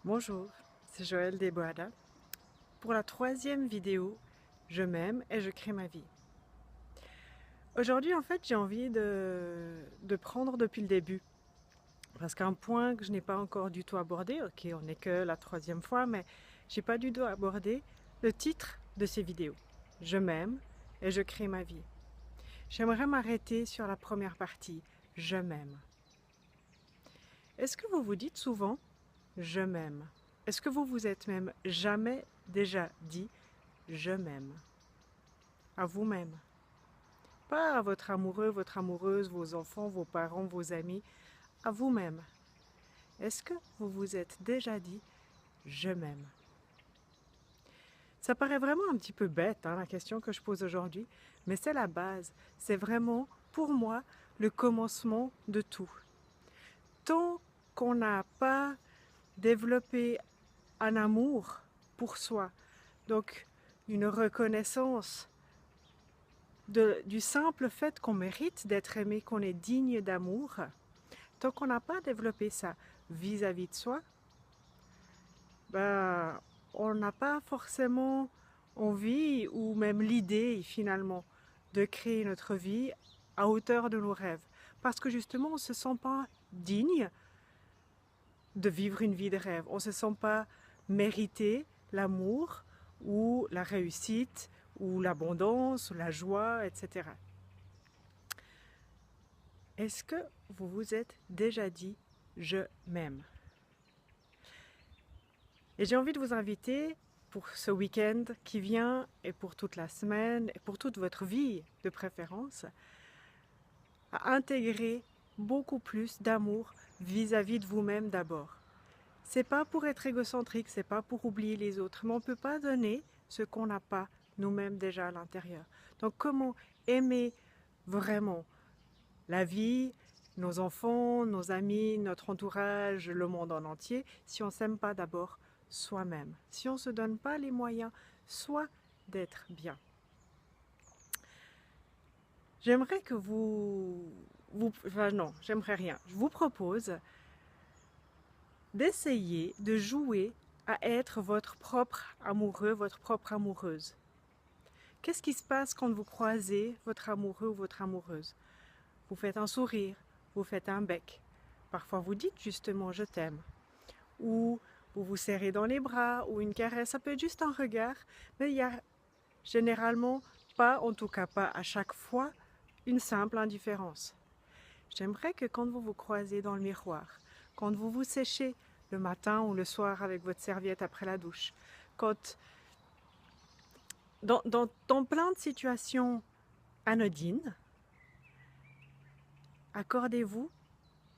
Bonjour, c'est Joëlle Desboada. Pour la troisième vidéo, je m'aime et je crée ma vie. Aujourd'hui, en fait, j'ai envie de prendre depuis le début. Parce qu'un point que je n'ai pas encore du tout abordé, ok, on n'est que la troisième fois, mais j'ai pas du tout abordé le titre de ces vidéos. Je m'aime et je crée ma vie. J'aimerais m'arrêter sur la première partie, je m'aime. Est-ce que vous vous dites souvent je m'aime? Est-ce que vous vous êtes même jamais déjà dit je m'aime à vous-même? Pas à votre amoureux, votre amoureuse, vos enfants, vos parents, vos amis, à vous-même. Est-ce que vous vous êtes déjà dit je m'aime? Ça paraît vraiment un petit peu bête, hein, la question que je pose aujourd'hui, mais c'est la base. C'est vraiment, pour moi, le commencement de tout. Tant qu'on n'a pas développé un amour pour soi, donc une reconnaissance du simple fait qu'on mérite d'être aimé, qu'on est digne d'amour, tant qu'on n'a pas développé ça vis-à-vis de soi, ben, on n'a pas forcément envie ou même l'idée finalement de créer notre vie à hauteur de nos rêves. Parce que justement, on ne se sent pas digne de vivre une vie de rêve. On ne se sent pas mériter l'amour ou la réussite ou l'abondance ou la joie, etc. Est-ce que vous vous êtes déjà dit « je m'aime » ? Et j'ai envie de vous inviter pour ce week-end qui vient et pour toute la semaine et pour toute votre vie de préférence à intégrer beaucoup plus d'amour vis-à-vis de vous-même d'abord. C'est pas pour être égocentrique, c'est pas pour oublier les autres, mais on ne peut pas donner ce qu'on n'a pas nous-mêmes déjà à l'intérieur. Donc comment aimer vraiment la vie, nos enfants, nos amis, notre entourage, le monde en entier, si on ne s'aime pas d'abord soi-même, si on ne se donne pas les moyens, soit d'être bien. J'aimerais que enfin non, j'aimerais rien. Je vous propose d'essayer de jouer à être votre propre amoureux, votre propre amoureuse. Qu'est-ce qui se passe quand vous croisez votre amoureux ou votre amoureuse? Vous faites un sourire, vous faites un bec. Parfois vous dites justement je t'aime. Ou vous vous serrez dans les bras, ou une caresse, ça peut être juste un regard, mais il y a généralement pas, en tout cas pas à chaque fois, une simple indifférence. J'aimerais que quand vous vous croisez dans le miroir, quand vous vous séchez le matin ou le soir avec votre serviette après la douche, quand dans plein de situations anodines, accordez-vous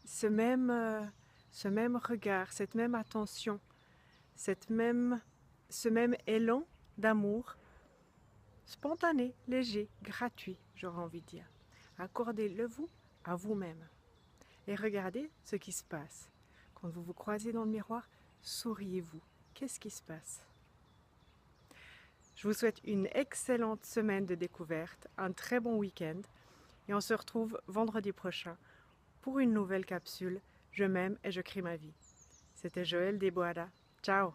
ce même regard, cette même attention, ce même élan d'amour, spontané, léger, gratuit, j'aurais envie de dire. Accordez-le-vous à vous-même. Et regardez ce qui se passe. Quand vous vous croisez dans le miroir, souriez-vous. Qu'est-ce qui se passe? Je vous souhaite une excellente semaine de découverte, un très bon week-end, et on se retrouve vendredi prochain pour une nouvelle capsule. Je m'aime et je crée ma vie. C'était Joëlle Desboada. Ciao!